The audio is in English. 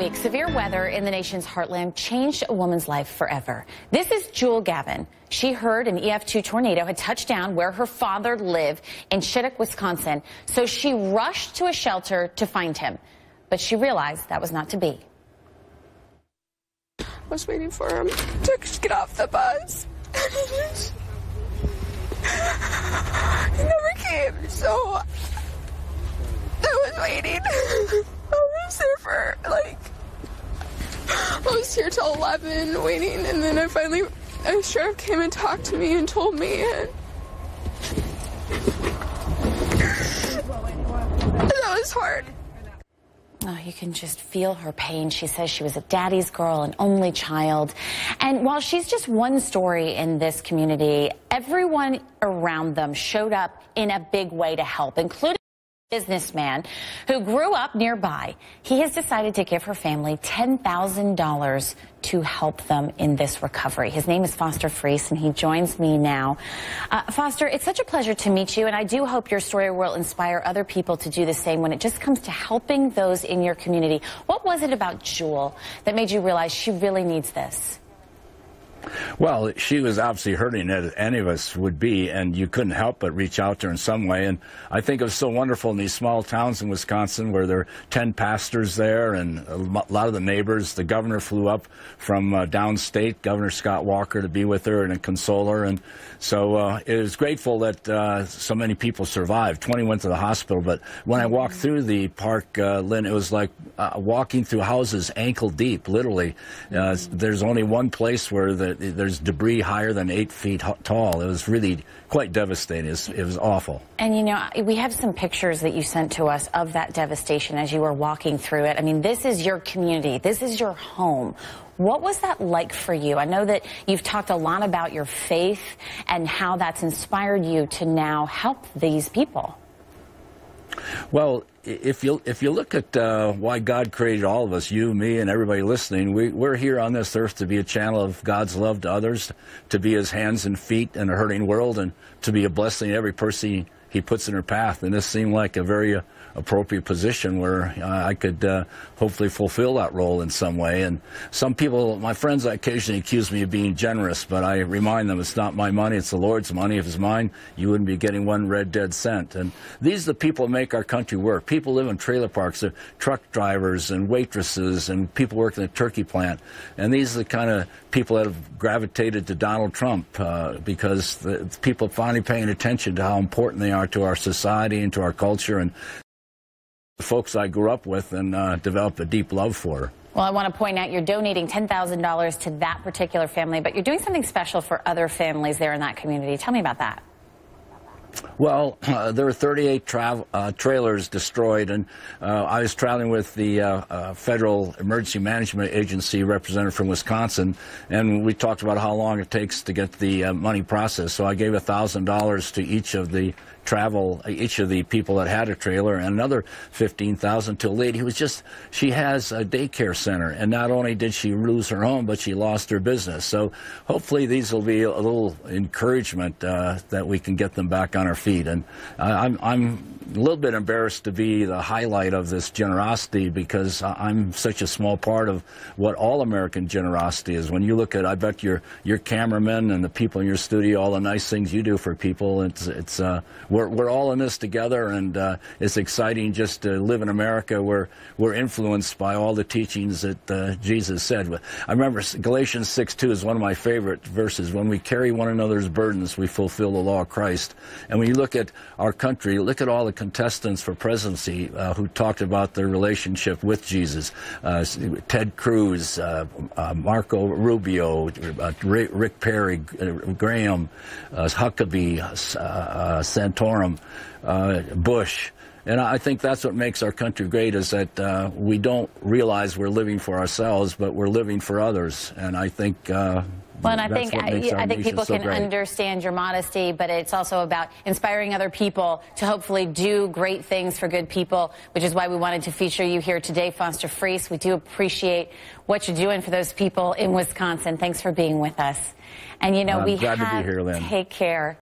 week, severe weather in the nation's heartland changed a woman's life forever. This is Jewel Gavin. She heard an EF2 tornado had touched down where her father lived in Shidduck, Wisconsin, so she rushed to a shelter to find him. But she realized that was not to be. I was waiting for him to get off the bus. He never came, so I was waiting. I was there for, I was here till 11 waiting, and then a sheriff came and talked to me and told me, and that was hard. Oh, you can just feel her pain. She says she was a daddy's girl, an only child. And while she's just one story in this community, everyone around them showed up in a big way to help, including a businessman who grew up nearby. He has decided to give her family $10,000 to help them in this recovery. His name is Foster Freese, and he joins me now. Foster, it's such a pleasure to meet you, and I do hope your story will inspire other people to do the same when it just comes to helping those in your community. What was it about Jewel that made you realize she really needs this? Well, she was obviously hurting, as any of us would be, and you couldn't help but reach out to her in some way. And I think it was so wonderful in these small towns in Wisconsin where there are 10 pastors there and a lot of the neighbors. The governor flew up from downstate, Governor Scott Walker, to be with her and to console her. And so it was grateful that so many people survived. 20 went to the hospital. But when I walked through the park, Lynn, it was like walking through houses ankle deep, literally. There's only one place where there's debris higher than 8 feet tall. It was really quite devastating. It was awful. And, you know, we have some pictures that you sent to us of that devastation as you were walking through it. I mean, this is your community. This is your home. What was that like for you? I know that you've talked a lot about your faith and how that's inspired you to now help these people. Well, if you look at why God created all of us, you, me, and everybody listening, we're here on this earth to be a channel of God's love to others, to be His hands and feet in a hurting world, and to be a blessing to every person He puts in her path. And this seemed like a very appropriate position where I could hopefully fulfill that role in some way. And some people, my friends, occasionally accuse me of being generous, but I remind them it's not my money, it's the Lord's money. If it's mine, you wouldn't be getting one red dead cent. And these are the people who make our country work. People live in trailer parks, they're truck drivers and waitresses and people working at the turkey plant. And these are the kind of people that have gravitated to Donald Trump because the people are finally paying attention to how important they are to our society and to our culture, and the folks I grew up with, and developed a deep love for. Well, I want to point out you're donating $10,000 to that particular family, but you're doing something special for other families there in that community. Tell me about that. Well, there were 38 trailers destroyed, and I was traveling with the Federal Emergency Management Agency representative from Wisconsin, and we talked about how long it takes to get the money processed. So I gave $1,000 to each of the people that had a trailer, and another $15,000 to a lady who was she has a daycare center, and not only did she lose her home, but she lost her business. So hopefully these will be a little encouragement that we can get them back on our feet. And I'm a little bit embarrassed to be the highlight of this generosity because I'm such a small part of what all American generosity is. When you look at, I bet your cameramen and the people in your studio, all the nice things you do for people, we're all in this together, and it's exciting just to live in America where we're influenced by all the teachings that Jesus said. I remember Galatians 6:2 is one of my favorite verses. When we carry one another's burdens, we fulfill the law of Christ. And when you look at our country, look at all the contestants for presidency who talked about their relationship with Jesus. Ted Cruz, Marco Rubio, Rick Perry, Graham, Huckabee, Santorum, Bush. And I think that's what makes our country great, is that we don't realize we're living for ourselves, but we're living for others. And I think well, and I think people can understand your modesty, but it's also about inspiring other people to hopefully do great things for good people, which is why we wanted to feature you here today, Foster Freese. We do appreciate what you're doing for those people in Wisconsin. Thanks for being with us. And, you know, we glad have to be here, Lynn. Take care.